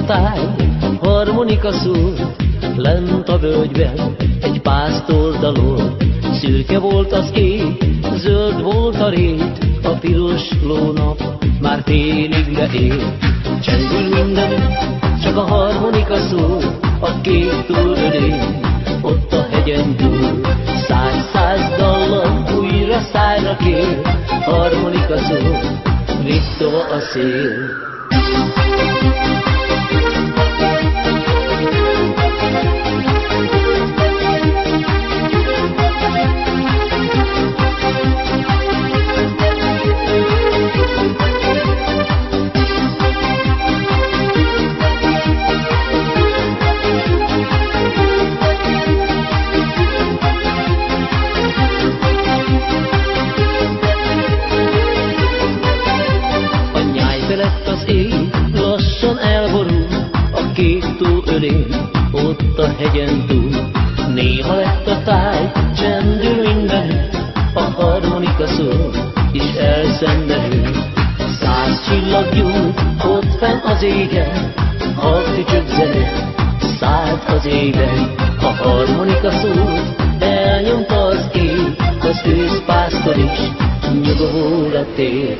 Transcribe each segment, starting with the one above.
táj, harmonika szólt, lent a völgyben egy pásztor dalol. Szürke volt az ég, zöld volt a rét, a piros lónap már félig leér. Csendül mindenütt, csak a harmonika szól, a kék túlölén, ott a hegyen túl. Száz dallam újra szájra kér, harmonika szól, rittova a szél. Lassan elborul a kék tó ölén, ott a hegyen túl. Néha lett a táj, csendül mindenütt, a harmonika szól, és elszenderül. 100 csillag gyújt, ott fenn az égen, a tücsök zene szállt az égen. A harmonika szól, elnyomta az ég, az őszpásztor is nyugovóra tér.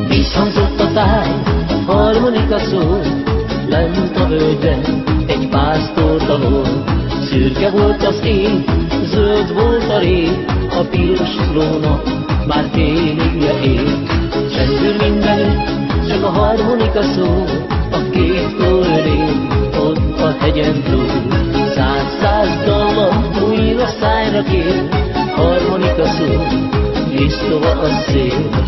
Visszhangzott a táj, harmonika szól, lent a völgyben egy pásztor dalol. Szürke volt az ég, zöld volt a rét, a piros lónap már félig leér. Csendül mindenütt, csak a harmonika szól, a kék tó ölén, ott a hegyen túl. 100 dallam újra szájra kér, harmonika szól, risztova a szél.